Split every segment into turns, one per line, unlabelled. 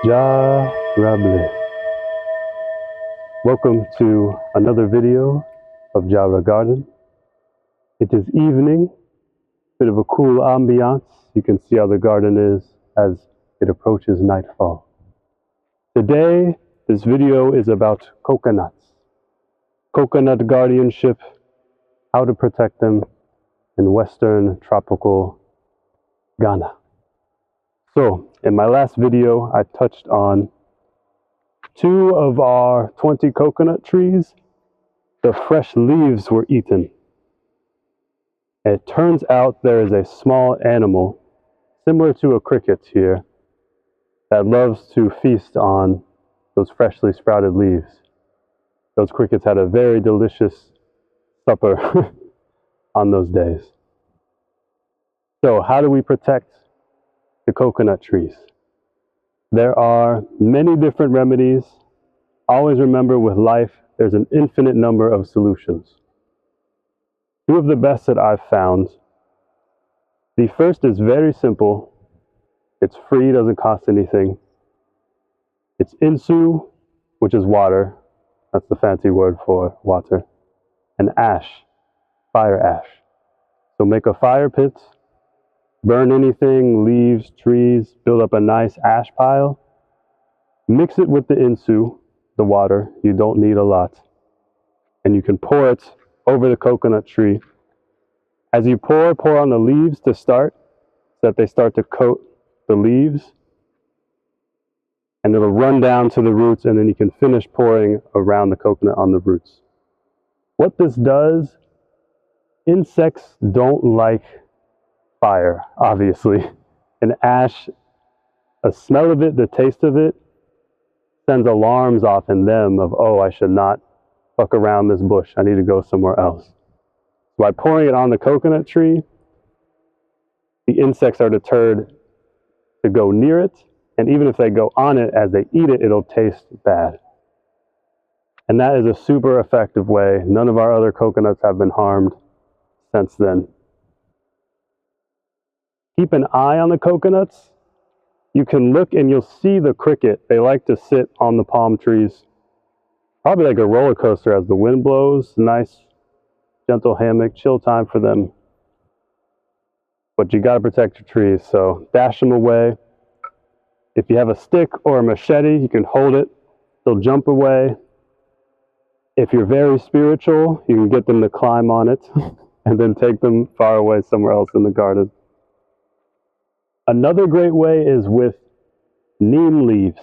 JARA. Welcome to another video of JARA Garden. It is evening, bit of a cool ambiance. You can see how the garden is as it approaches nightfall. Today, this video is about coconuts. Coconut guardianship, how to protect them in Western tropical Ghana. So, in my last video, I touched on 2 of our 20 coconut trees. The fresh leaves were eaten. It turns out there is a small animal, similar to a cricket here, that loves to feast on those freshly sprouted leaves. Those crickets had a very delicious supper on those days. So how do we protect the coconut trees? There are many different remedies. Always remember, with life, there's an infinite number of solutions. 2 of the best that I've found. The first is very simple. It's free, doesn't cost anything. It's insu, which is water. That's the fancy word for water. And ash, fire ash. So make a fire pit, burn anything, leaves, trees, build up a nice ash pile. Mix it with the insu, the water. You don't need a lot. And you can pour it over the coconut tree. As you pour on the leaves to start, so that they start to coat the leaves. And it'll run down to the roots, and then you can finish pouring around the coconut on the roots. What this does, insects don't like fire, obviously. And ash, a smell of it, the taste of it, sends alarms off in them of, oh, I should not fuck around this bush. I need to go somewhere else. By pouring it on the coconut tree, the insects are deterred to go near it. And even if they go on it, as they eat it, it'll taste bad. And that is a super effective way. None of our other coconuts have been harmed since then. Keep an eye on the coconuts. You can look and you'll see the cricket. They like to sit on the palm trees. Probably like a roller coaster as the wind blows. Nice, gentle hammock, chill time for them. But you gotta protect your trees, so dash them away. If you have a stick or a machete, you can hold it. They'll jump away. If you're very spiritual, you can get them to climb on it and then take them far away somewhere else in the garden. Another great way is with neem leaves.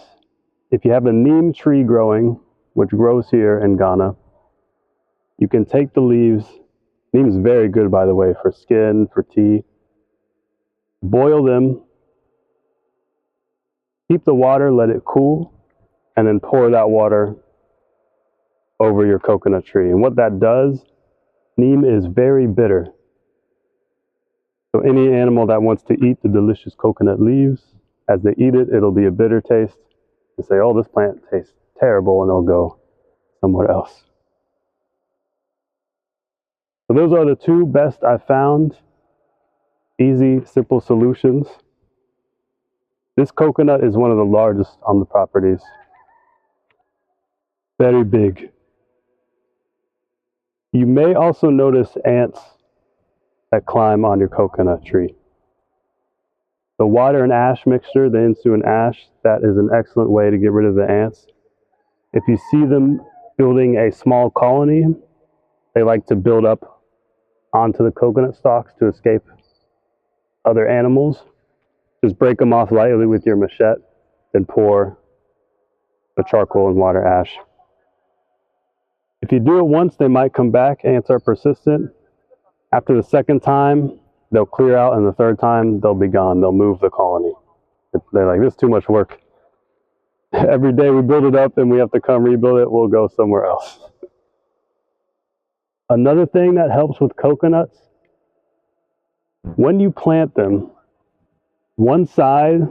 If you have a neem tree growing, which grows here in Ghana, you can take the leaves. Neem is very good, by the way, for skin, for tea. Boil them. Keep the water, let it cool, and then pour that water over your coconut tree. And what that does, neem is very bitter. So any animal that wants to eat the delicious coconut leaves, as they eat it, it'll be a bitter taste. They say, oh, this plant tastes terrible, and they'll go somewhere else. So those are the 2 best I found. Easy, simple solutions. This coconut is one of the largest on the properties. Very big. You may also notice ants that climb on your coconut tree. The water and ash mixture, the insu and ash, that is an excellent way to get rid of the ants. If you see them building a small colony, they like to build up onto the coconut stalks to escape other animals. Just break them off lightly with your machete, then pour the charcoal and water ash. If you do it once, they might come back. Ants are persistent. After the second time, they'll clear out, and the third time, they'll be gone. They'll move the colony. They're like, this is too much work. Every day we build it up and we have to come rebuild it, we'll go somewhere else. Another thing that helps with coconuts, when you plant them, one side,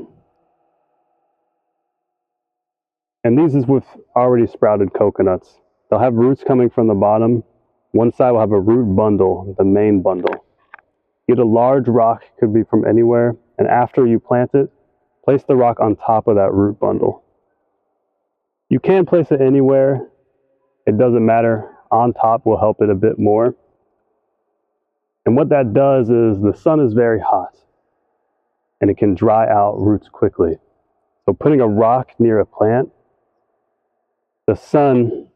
and these is with already sprouted coconuts, they'll have roots coming from the bottom. One side will have a root bundle, the main bundle. Get a large rock, could be from anywhere, and after you plant it, place the rock on top of that root bundle. You can place it anywhere. It doesn't matter. On top will help it a bit more. And what that does is the sun is very hot and it can dry out roots quickly. So putting a rock near a plant, the sun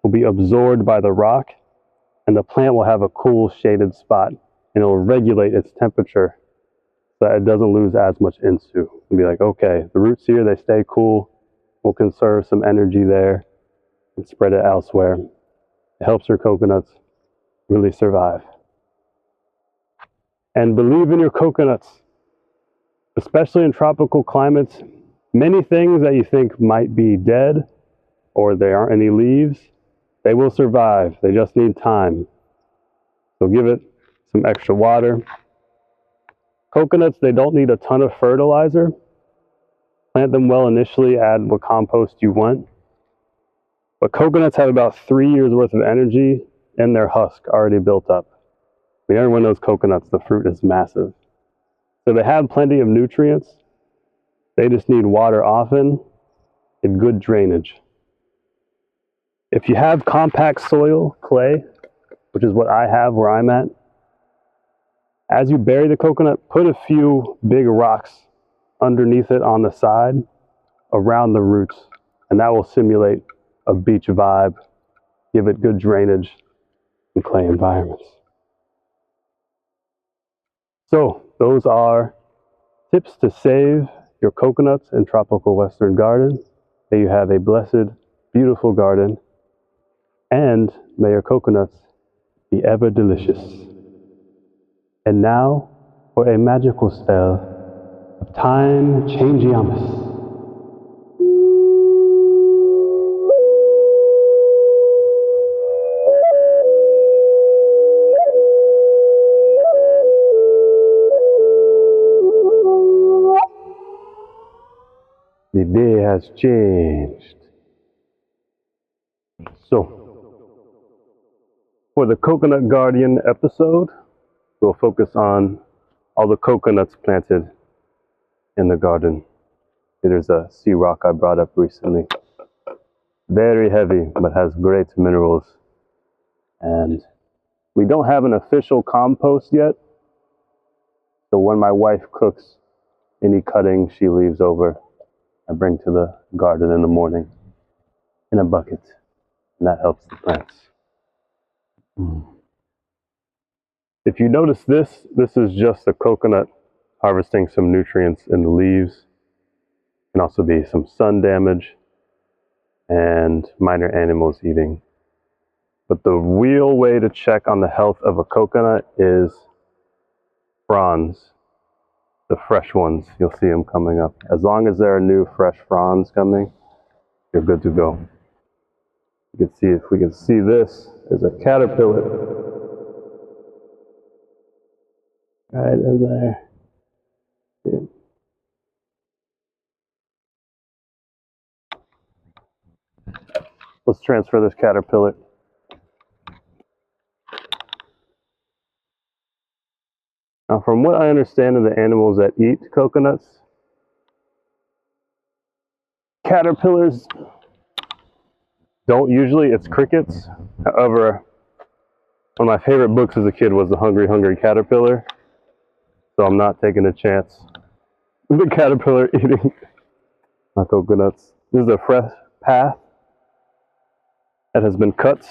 will be absorbed by the rock and the plant will have a cool shaded spot and it will regulate its temperature so that it doesn't lose as much INSU. And be like, okay, the roots here, they stay cool. We'll conserve some energy there and spread it elsewhere. It helps your coconuts really survive. And believe in your coconuts, especially in tropical climates. Many things that you think might be dead or there aren't any leaves, they will survive. They just need time. So give it some extra water. Coconuts, they don't need a ton of fertilizer. Plant them well initially, add what compost you want. But coconuts have about 3 years worth of energy in their husk already built up. I mean, everyone knows coconuts, the fruit is massive. So they have plenty of nutrients. They just need water often and good drainage. If you have compact soil, clay, which is what I have where I'm at, as you bury the coconut, put a few big rocks underneath it on the side around the roots, and that will simulate a beach vibe, give it good drainage in clay environments. So those are tips to save your coconuts in tropical Western garden. May you have a blessed, beautiful garden, and may your coconuts be ever delicious. And now for a magical spell of time changiamus. The day has changed. So, for the Coconut Guardian episode, we'll focus on all the coconuts planted in the garden. There's a sea rock I brought up recently. Very heavy, but has great minerals. And we don't have an official compost yet. So when my wife cooks, any cutting she leaves over, I bring to the garden in the morning in a bucket, and that helps the plants. If you notice this is just a coconut harvesting some nutrients in the leaves. Can also be some sun damage and minor animals eating. But the real way to check on the health of a coconut is fronds. The fresh ones, you'll see them coming up. As long as there are new fresh fronds coming, you're good to go. You can see, if we can see this, is a caterpillar. Right in there. Yeah. Let's transfer this caterpillar. Now, from what I understand of the animals that eat coconuts, caterpillars don't usually, it's crickets. However, one of my favorite books as a kid was The Hungry, Hungry Caterpillar. So I'm not taking a chance with the caterpillar eating my coconuts. This is a fresh path that has been cut.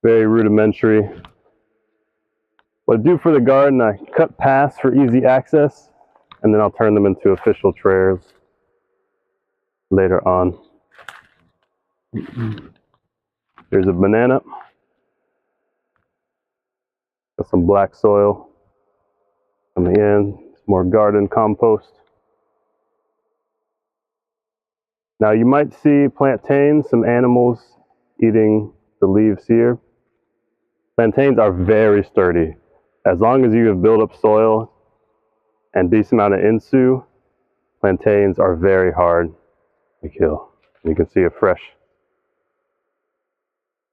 Very rudimentary. What I do for the garden, I cut paths for easy access, and then I'll turn them into official trails later on. There's a banana. Got some black soil coming in. Some more garden compost. Now you might see plantains, some animals eating the leaves here. Plantains are very sturdy. As long as you have built up soil and decent amount of INSU, plantains are very hard to kill. You can see a fresh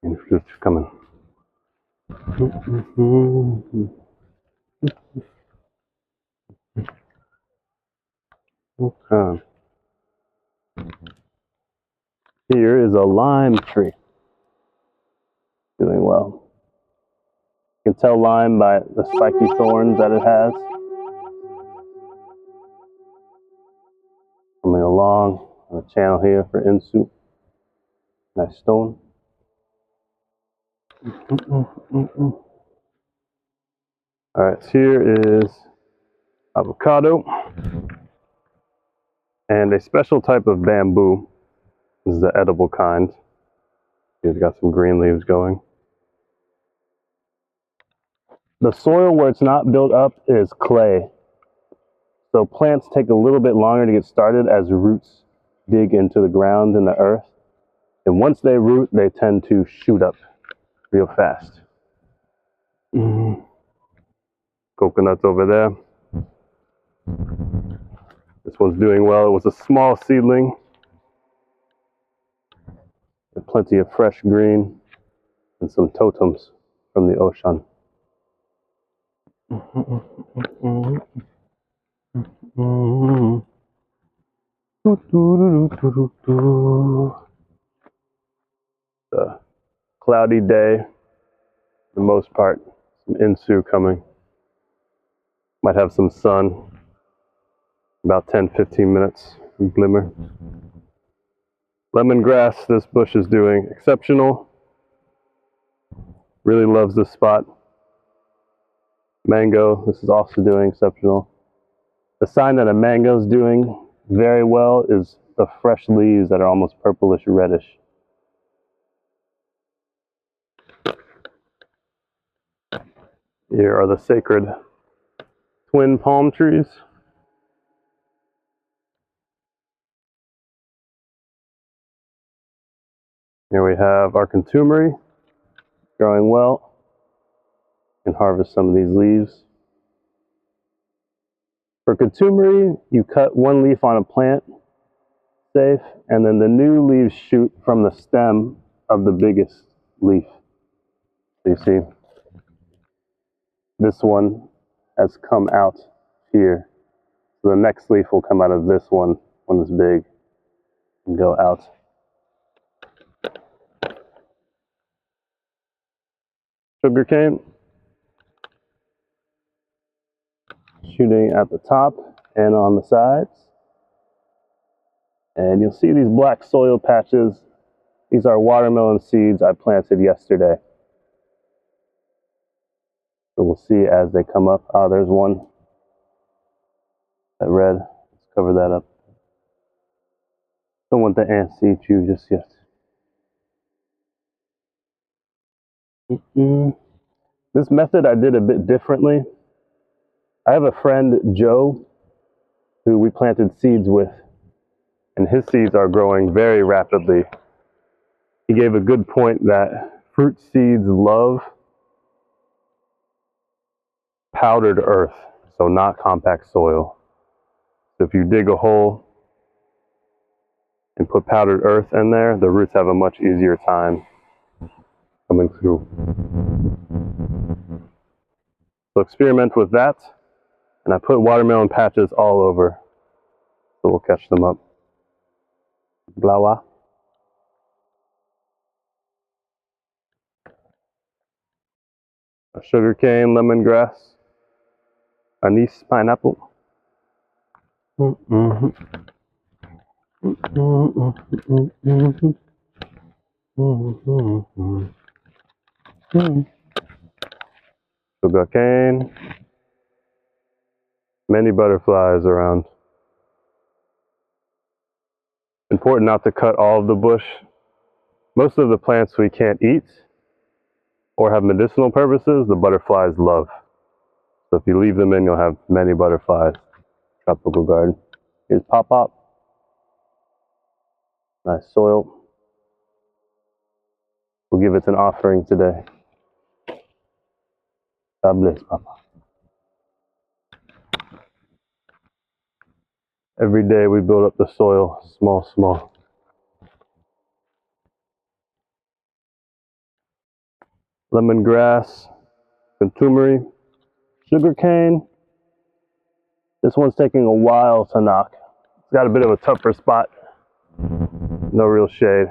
fruit coming. Okay. Here is a lime tree. Doing well. You can tell lime by the spiky thorns that it has. Coming along on the channel here for insu. Nice stone. Alright, so here is avocado and a special type of bamboo. This is the edible kind. It's got some green leaves going. The soil where it's not built up is clay. So plants take a little bit longer to get started as roots dig into the ground and the earth. And once they root, they tend to shoot up real fast. Coconuts over there. This one's doing well. It was a small seedling. And plenty of fresh green and some totems from the ocean. A cloudy day, for the most part. Some insu coming. Might have some sun. About 10-15 minutes. Glimmer. Lemongrass, this bush is doing exceptional. Really loves this spot. Mango, this is also doing exceptional. The sign that a mango is doing very well is the fresh leaves that are almost purplish reddish. Here are the sacred twin palm trees. Here we have our contumely growing well. You can harvest some of these leaves. For contumely, you cut one leaf on a plant, safe, and then the new leaves shoot from the stem of the biggest leaf. So you see, this one has come out here. So the next leaf will come out of this one when it's big and go out. Sugarcane, shooting at the top and on the sides. And you'll see these black soil patches. These are watermelon seeds I planted yesterday. So we'll see as they come up. Ah, there's one. That red. Let's cover that up. Don't want the ants to eat you just yet. This method I did a bit differently. I have a friend, Joe, who we planted seeds with, and his seeds are growing very rapidly. He gave a good point that fruit seeds love powdered earth, so not compact soil. So if you dig a hole and put powdered earth in there, the roots have a much easier time coming through. So experiment with that, and I put watermelon patches all over, so we'll catch them up. Blawa. A sugarcane, lemongrass, anise, pineapple. Sugarcane. Many butterflies around. Important not to cut all of the bush. Most of the plants we can't eat or have medicinal purposes, the butterflies love. So if you leave them in, you'll have many butterflies. Tropical garden. Here's Pop-Pop. Nice soil. We'll give it an offering today. God bless, Papa. Every day we build up the soil, small. Lemongrass, contumely, sugarcane. This one's taking a while to knock. got a bit of a tougher spot. No real shade.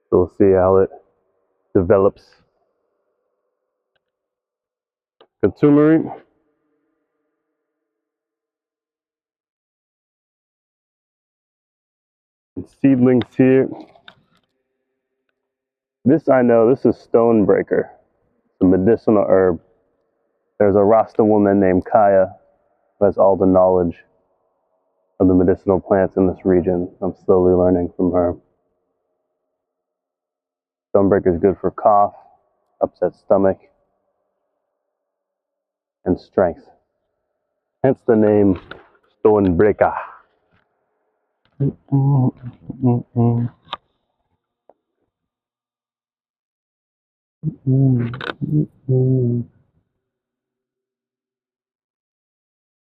So we'll see how it develops. Consumery. And seedlings here. This I know, this is stonebreaker. It's a medicinal herb. There's a Rasta woman named Kaya who has all the knowledge of the medicinal plants in this region. I'm slowly learning from her. Stonebreaker is good for cough, upset stomach, and strength. Hence the name Stonebreaker.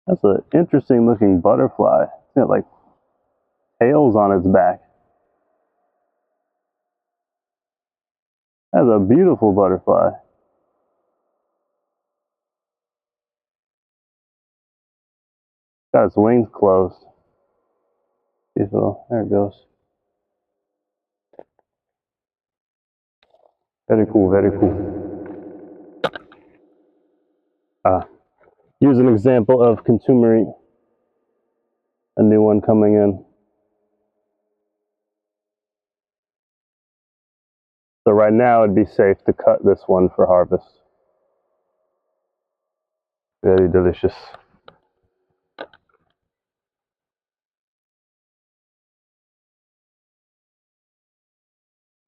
That's an interesting looking butterfly. It's got like tails on its back. That's a beautiful butterfly. Got its wings closed. Beautiful. There it goes. Very cool, very cool. Here's an example of consumery. A new one coming in. So right now it'd be safe to cut this one for harvest. Very delicious.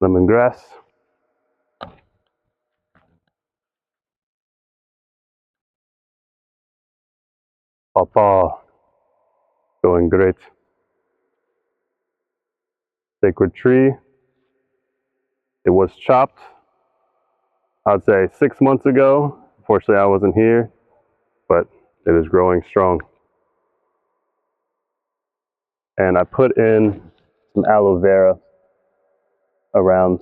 Lemongrass. Pawpaw. Going great. Sacred tree. It was chopped, I'd say 6 months ago. Unfortunately, I wasn't here, but it is growing strong. And I put in some aloe vera around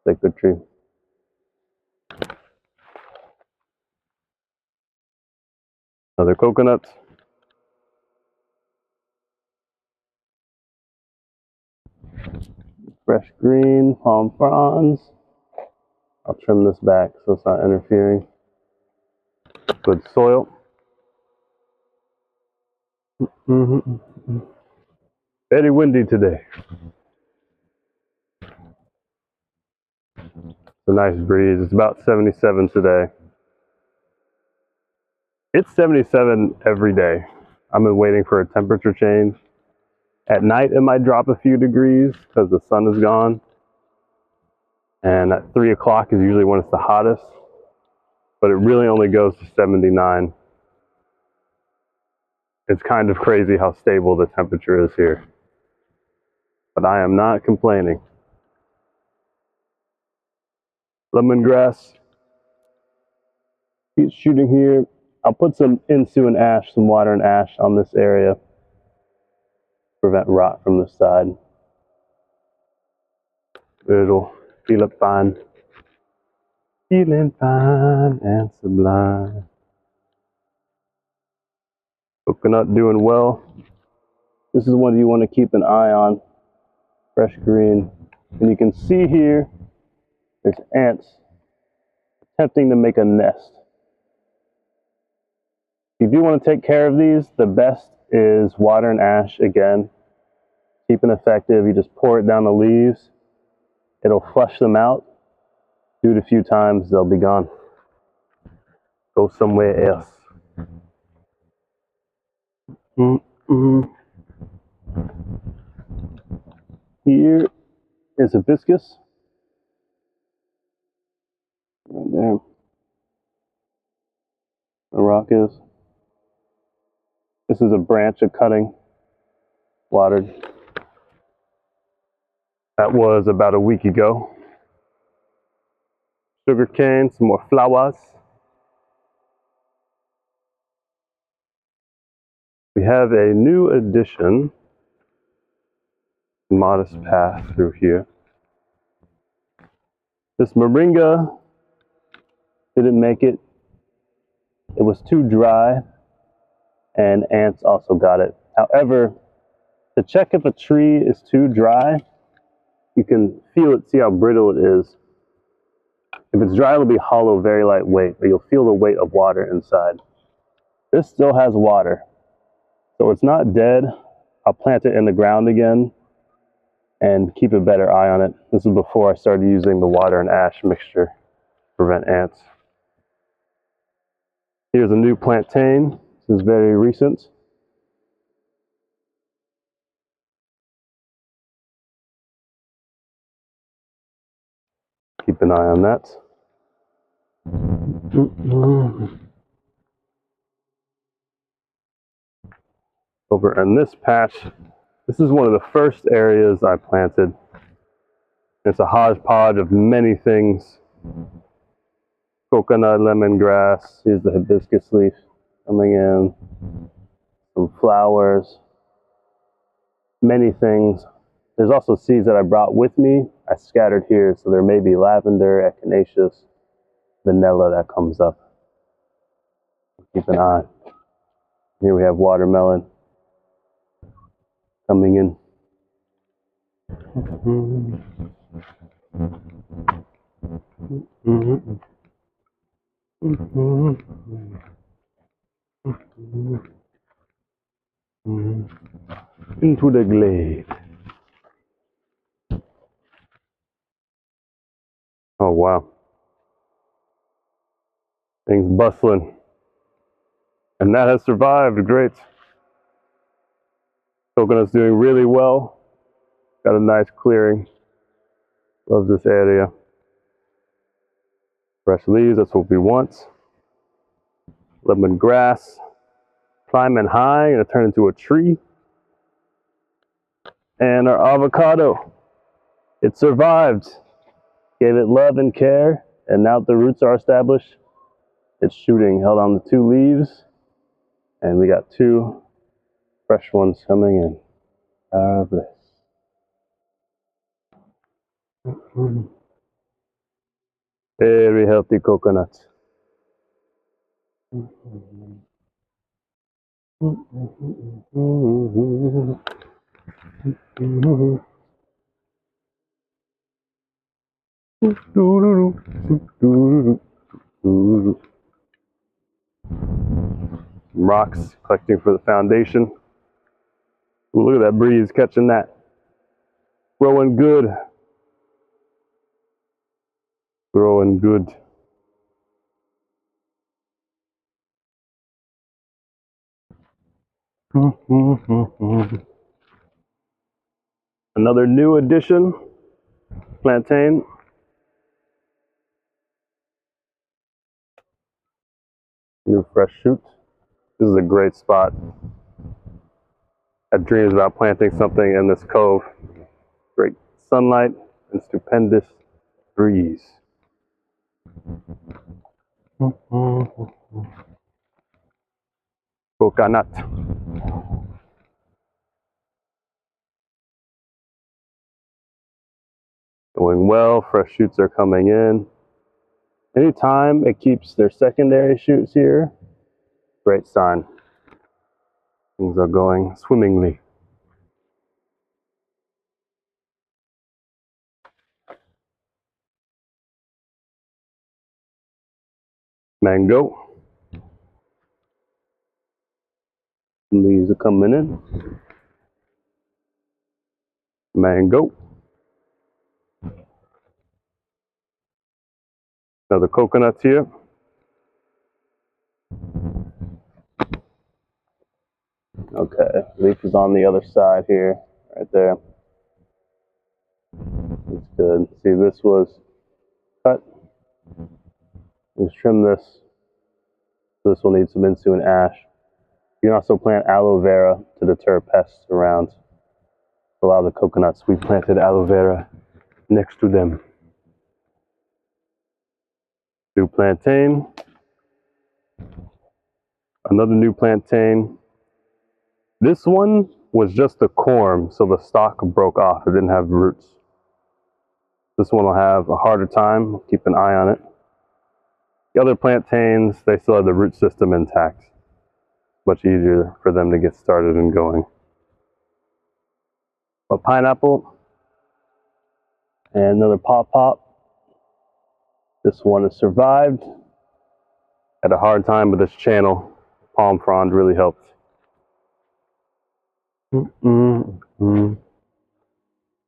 sacred tree. Another coconut. Fresh green palm fronds. I'll trim this back so it's not interfering. Good soil. Very windy today. It's a nice breeze. It's about 77 today. It's 77 every day. I've been waiting for a temperature change. At night, it might drop a few degrees because the sun is gone. And at 3 o'clock is usually when it's the hottest. But it really only goes to 79. It's kind of crazy how stable the temperature is here. But I am not complaining. Lemongrass. Keep shooting here. I'll put some insu and ash, some water and ash on this area. Prevent rot from the side. It'll feel up fine. Feeling fine and sublime. Coconut doing well. This is one you want to keep an eye on. Fresh green. And you can see here, there's ants attempting to make a nest. If you do want to take care of these, the best is water and ash again. Cheap and effective. You just pour it down the leaves. It'll flush them out. Do it a few times, they'll be gone. Go somewhere else. Here is hibiscus. Right there. The rock is. This is a branch of cutting. Watered. That was about a week ago. Sugar cane, some more flowers. We have a new addition. Modest path through here. This moringa didn't make it. It was too dry, and ants also got it. However, to check if a tree is too dry, you can feel it, see how brittle it is. If it's dry, it'll be hollow, very lightweight, but you'll feel the weight of water inside. This still has water, so it's not dead. I'll plant it in the ground again and keep a better eye on it. This is before I started using the water and ash mixture to prevent ants. Here's a new plantain. This is very recent. Keep an eye on that. Over in this patch, this is one of the first areas I planted. It's a hodgepodge of many things. Coconut, lemongrass, here's the hibiscus leaf coming in, some flowers, many things. There's also seeds that I brought with me. I scattered here, so there may be lavender, echinacea, vanilla that comes up. Keep an eye. Here we have watermelon coming in. Into the glade. Oh wow. Things bustling. And that has survived. Great. Coconut's doing really well. Got a nice clearing. Love this area. Fresh leaves, that's what we want. Lemongrass. Climbing high and it turned into a tree. And our avocado. It survived. Gave it love and care. And now that the roots are established, it's shooting. Held on to 2 leaves. And we got 2 fresh ones coming in. Bless. Very healthy coconut. Rocks collecting for the foundation. Ooh, look at that breeze catching that. Growing good. Growing good. Another new addition, plantain. New fresh shoot. This is a great spot. I had dreams about planting something in this cove. Great sunlight and stupendous breeze. Coconut. Going well, fresh shoots are coming in. Anytime it keeps their secondary shoots here, great sign. Things are going swimmingly. Mango. Leaves are coming in. Mango. Another coconuts here. Okay, leaf is on the other side here, right there. That's good. See, this was cut. Let's trim this. This will need some insu ash. You can also plant aloe vera to deter pests around. A lot of the coconuts, we planted aloe vera next to them. New plantain. Another new plantain. This one was just a corm, so the stalk broke off. It didn't have roots. This one will have a harder time. Keep an eye on it. The other plantains, they still have the root system intact. much easier for them to get started and going. A pineapple and another pop. This one has survived. Had a hard time with this channel. Palm frond really helped. And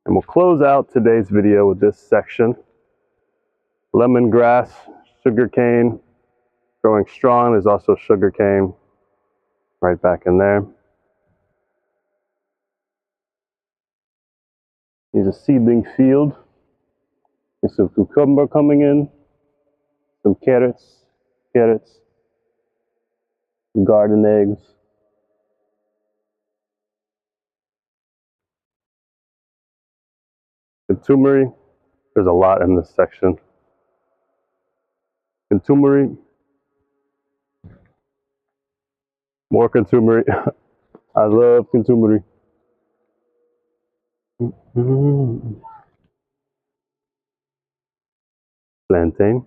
we'll close out today's video with this section. Lemongrass, sugarcane, growing strong. There's also sugarcane right back in there. Here's a seedling field. There's some cucumber coming in, some carrots, garden eggs. Contumery, there's a lot in this section. Contumery, more contumery. I love contumery. Plantain.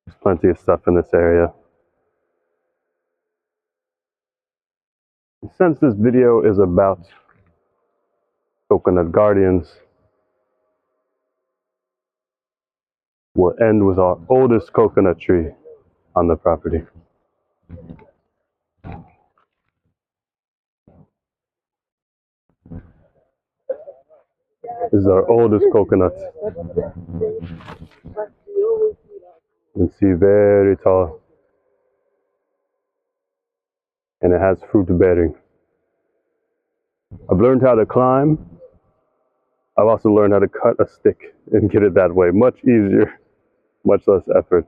There's plenty of stuff in this area. Since this video is about coconut guardians, we'll end with our oldest coconut tree on the property. This is our oldest coconut. You can see very tall. And it has fruit bearing. I've learned how to climb. I've also learned how to cut a stick and get it that way. Much easier, much less effort.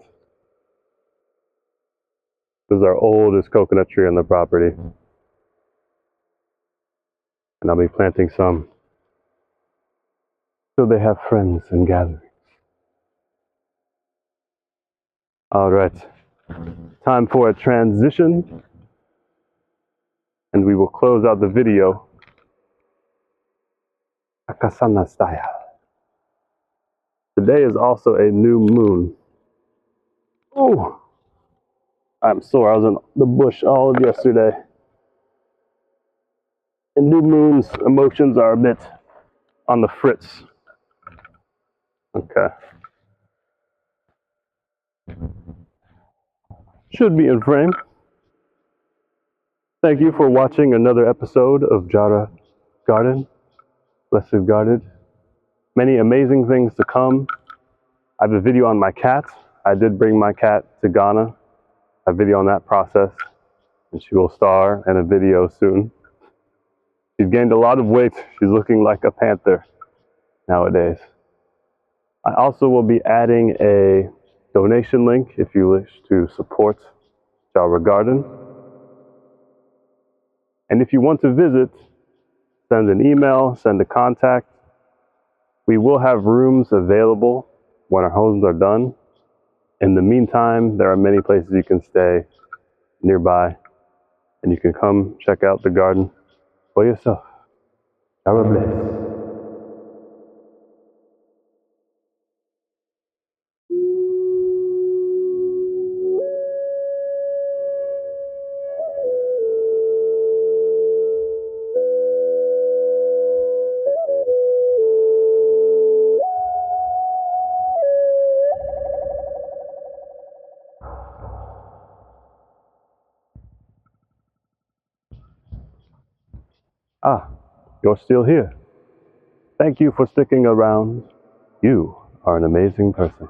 This is our oldest coconut tree on the property. And I'll be planting some so they have friends and gatherings. All right, time for a transition. And we will close out the video Akasana style. Today is also a new moon. Oh, I'm sore. I was in the bush all of yesterday. In new moons, emotions are a bit on the fritz. Okay. Should be in frame. Thank you for watching another episode of JARA Garden, Blessed Guarded. Many amazing things to come. I have a video on my cat. I did bring my cat to Ghana. A video on that process, and she will star in a video soon. She's gained a lot of weight. She's looking like a panther nowadays. I also will be adding a donation link if you wish to support JARA Garden. And if you want to visit, send an email, send a contact. We will have rooms available when our homes are done. In the meantime, there are many places you can stay nearby, and you can come check out the garden for yourself. JARA bless. Ah, you're still here. Thank you for sticking around. You are an amazing person.